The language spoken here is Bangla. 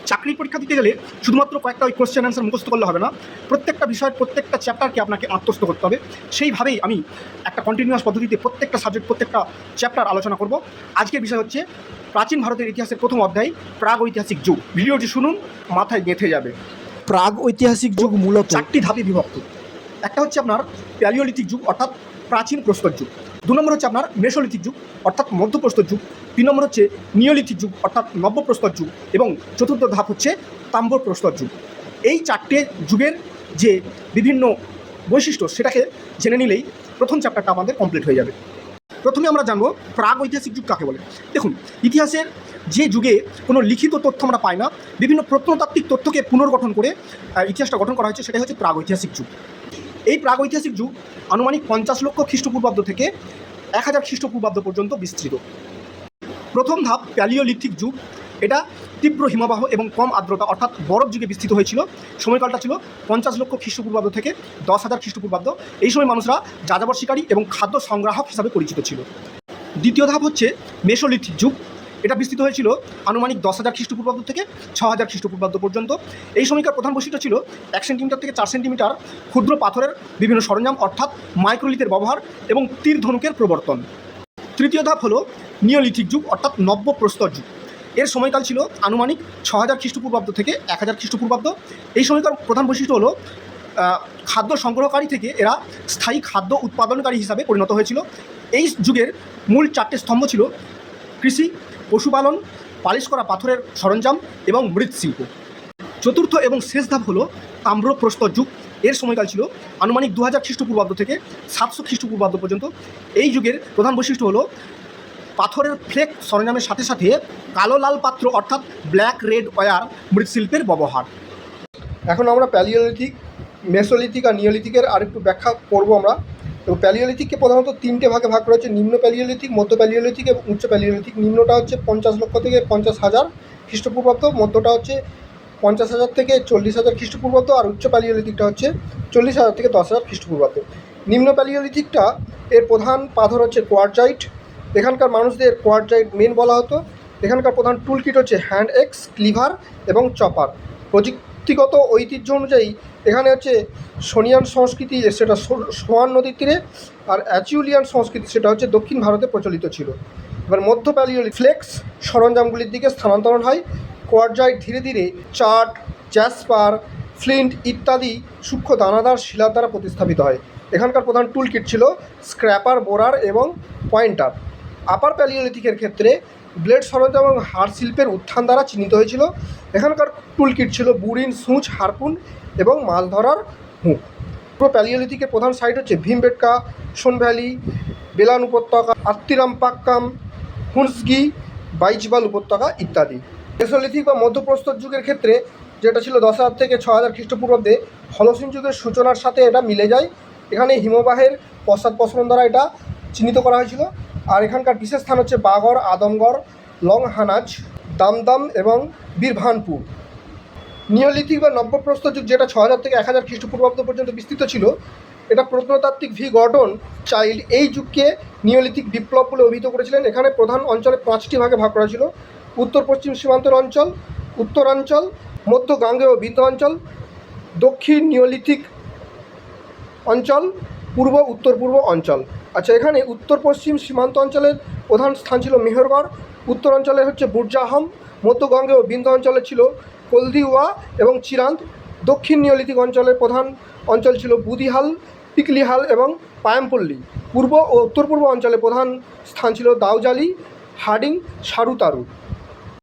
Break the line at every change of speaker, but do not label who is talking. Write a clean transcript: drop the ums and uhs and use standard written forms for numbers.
চাকরির পরীক্ষা দিতে গেলে শুধুমাত্র কয়েকটা ওই কোশ্চেন অ্যান্সার মুখস্থ করলে হবে না, প্রত্যেকটা বিষয়ের প্রত্যেকটা চ্যাপ্টারকে আপনাকে আত্মস্থ করতে হবে। সেইভাবেই আমি একটা কন্টিনিউয়াস পদ্ধতিতে প্রত্যেকটা সাবজেক্ট প্রত্যেকটা চ্যাপ্টার আলোচনা করব। আজকের বিষয় হচ্ছে প্রাচীন ভারতের ইতিহাসের প্রথম অধ্যায় প্রাগ ঐতিহাসিক যুগ। ভিডিওটি শুনুন, মাথায় গেঁথে যাবে।
প্রাগ ঐতিহাসিক যুগ মূলত
4টি ধাপে বিভক্ত। একটা হচ্ছে আপনার প্যালিওলিথিক যুগ অর্থাৎ প্রাচীন প্রস্তর যুগ, 2 নম্বর হচ্ছে আপনার মেসোলিথিক যুগ অর্থাৎ মধ্যপ্রস্তর যুগ, 3 নম্বর হচ্ছে নিওলিথিক যুগ অর্থাৎ নব্যপ্রস্তর যুগ এবং চতুর্থ ধাপ হচ্ছে তাম্রপ্রস্তর যুগ। এই 4টে যুগের যে বিভিন্ন বৈশিষ্ট্য সেটাকে জেনে নিলেই প্রথম চ্যাপ্টারটা আমাদের কমপ্লিট হয়ে যাবে। প্রথমে আমরা জানবো প্রাগ ঐতিহাসিক যুগ কাকে বলে। দেখুন, ইতিহাসের যে যুগে কোনো লিখিত তথ্য আমরা পাই না, বিভিন্ন প্রত্নতাত্ত্বিক তথ্যকে পুনর্গঠন করে ইতিহাসটা গঠন করা হয়েছে, সেটাই হচ্ছে প্রাগ ঐতিহাসিক যুগ। এই প্রাগ ঐতিহাসিক যুগ আনুমানিক 50 লক্ষ খ্রিস্টপূর্বাব্দ থেকে 1000 খ্রিস্টপূর্বাব্দ পর্যন্ত বিস্তৃত। প্রথম ধাপ প্যালিওলিথিক যুগ, এটা তীব্র হিমবাহ এবং কম আর্দ্রতা অর্থাৎ বরফ যুগে বিস্তৃত হয়েছিল। সময়কালটা ছিল 50 লক্ষ খ্রিস্টপূর্বাব্দ থেকে 10,000 খ্রিস্টপূর্বাব্দ। এই সময় মানুষরা যাযাবর শিকারী এবং খাদ্য সংগ্রাহক হিসাবে পরিচিত ছিল। দ্বিতীয় ধাপ হচ্ছে মেসোলিথিক যুগ, এটা বিস্তৃত হয়েছিল আনুমানিক 10,000 খ্রিস্টপূর্বাব্দ থেকে 6,000 খ্রিস্টপূর্বাব্দ পর্যন্ত। এই সময়কার প্রধান বৈশিষ্ট্য ছিল 1 সেন্টিমিটার থেকে 4 সেন্টিমিটার ক্ষুদ্র পাথরের বিভিন্ন সরঞ্জাম অর্থাৎ মাইক্রোলিথের ব্যবহার এবং তীর ধনুকের প্রবর্তন। তৃতীয় ধাপ হলো নিওলিথিক যুগ অর্থাৎ নব্যপ্রস্তর যুগ। এর সময়কাল ছিল আনুমানিক 6,000 খ্রিস্টপূর্বাব্দ থেকে 1,000 খ্রিস্টপূর্বাব্দ। এই সময়কার প্রধান বৈশিষ্ট্য হলো খাদ্য সংগ্রহকারী থেকে এরা স্থায়ী খাদ্য উৎপাদনকারী হিসাবে পরিণত হয়েছিল। এই যুগের মূল 4টে স্তম্ভ ছিল কৃষি, পশুপালন, পালিশ করা পাথরের সরঞ্জাম এবং মৃৎশিল্প। চতুর্থ এবং শেষ ধাপ হলো তাম্রপ্রস্তর যুগ। এর সময়কাল ছিল আনুমানিক 2000 খ্রিস্টপূর্বাব্দ থেকে 700 খ্রিস্টপূর্বাব্দ পর্যন্ত। এই যুগের প্রধান বৈশিষ্ট্য হলো পাথরের ফ্লেক সরঞ্জামের সাথে সাথে কালো লাল পাত্র অর্থাৎ ব্ল্যাক রেড ওয়্যার মৃৎশিল্পের ব্যবহার।
এখন আমরা প্যালিওলিথিক, মেসোলিথিক আর নিওলিথিকের আরেকটু ব্যাখ্যা করব আমরা। তো প্যালিওলিথিককে প্রধানত 3টে ভাগে ভাগ করা হচ্ছে, নিম্ন প্যালিওলিথিক, মধ্য প্যালিওলিথিক এবং উচ্চ প্যালিওলিথিক। নিম্নটা হচ্ছে 50 লক্ষ থেকে 50,000 খ্রিস্টপূর্বাব্দ, মধ্যটা হচ্ছে 50,000 থেকে 40,000 খ্রিস্টপূর্বাব্দ আর উচ্চ প্যালিওলিথিকটা হচ্ছে 40,000 থেকে 10,000 খ্রিস্টপূর্বাব্দ। নিম্ন প্যালিওলিথিকটা এর প্রধান পাথর হচ্ছে কোয়ার্টজাইট। এখানকার মানুষদের কোয়ার্টজাইট মেন বলা হতো। এখানকার প্রধান টুল কিট হচ্ছে হ্যান্ড এক্স, ক্লিভার এবং চপার। প্রযুক্তিগত ঐতিহ্য অনুযায়ী এখানে হচ্ছে সোনিয়ান সংস্কৃতি, সেটা সোয়ান নদীর তীরে, আর অ্যাচিউলিয়ান সংস্কৃতি সেটা হচ্ছে দক্ষিণ ভারতে প্রচলিত ছিল। এবার মধ্য প্যালিওলিথিক ফ্লেক্স সরঞ্জামগুলির দিকে স্থানান্তরণ হয়। কোয়ার্টজাইট ধীরে ধীরে চাট, জ্যাসপার, ফ্লিন্ট ইত্যাদি সূক্ষ্ম দানাদার শিলার দ্বারা প্রতিস্থাপিত হয়। এখানকার প্রধান টুল কিট ছিল স্ক্র্যাপার, বোরার এবং পয়েন্টার। আপার প্যালিওলিথিকের ক্ষেত্রে ব্লেড সরঞ্জাম এবং হাড় শিল্পের উত্থান দ্বারা চিহ্নিত হয়েছিল। এখানকার টুল কিট ছিল বুরিন, সূঁচ, হারপুন এবং মাছ ধরার হুক। পুরো প্যালিওলিথিকের প্রধান সাইট হচ্ছে ভীমবেটকা, সোন ভ্যালি, বেলান উপত্যকা, আত্তিরামপাক্কাম, হুন্সগি, বাইজবাল উপত্যকা ইত্যাদি। মেসোলিথিক বা মধ্যপ্রস্তর যুগের ক্ষেত্রে যেটা ছিল 10,000 থেকে 6,000 খ্রিস্টপূর্বাব্দে, হলোসিন যুগের সূচনার সাথে এটা মিলে যায়। এখানে হিমবাহের পশ্চাৎপসরণ দ্বারা এটা চিহ্নিত করা হয়েছিল। আর এখানকার বিশেষ স্থান হচ্ছে বাগড়, আদমগড়, লংহানাজ, দামদাম এবং বীরভানপুর। নিওলিথিক বা নব্যপ্রস্তর যুগ যেটা 6,000 থেকে 1,000 খ্রিস্টপূর্বাব্দ পর্যন্ত বিস্তৃত ছিল, এটা প্রত্নতাত্ত্বিক ভি গর্ডন চাইল্ড এই যুগকে নিওলিথিক বিপ্লব বলে অভিহিত করেছিলেন। এখানে প্রধান অঞ্চলে 5টি ভাগে ভাগ করা ছিল: উত্তর পশ্চিম সীমান্তের অঞ্চল, উত্তরাঞ্চল, মধ্য গাঙ্গেয় বিন্ধ্য অঞ্চল, দক্ষিণ নিওলিথিক অঞ্চল, পূর্ব উত্তর পূর্ব অঞ্চল। আচ্ছা, এখানে উত্তর পশ্চিম সীমান্ত অঞ্চলের প্রধান স্থান ছিল মেহেরগড়, উত্তর অঞ্চলে হচ্ছে বুরজাহাম, মধ্য গাঙ্গেয় বিন্ধ্য অঞ্চলে ছিল কলদিওয়া এবং চিরান্দ, দক্ষিণ নিওলিথিক অঞ্চলের প্রধান অঞ্চল ছিল বুদিহাল, পিকলিহাল এবং পায়ামপল্লী, পূর্ব ও উত্তর পূর্ব অঞ্চলে প্রধান স্থান ছিল দাউজালি, হার্ডিং, সারুতারু।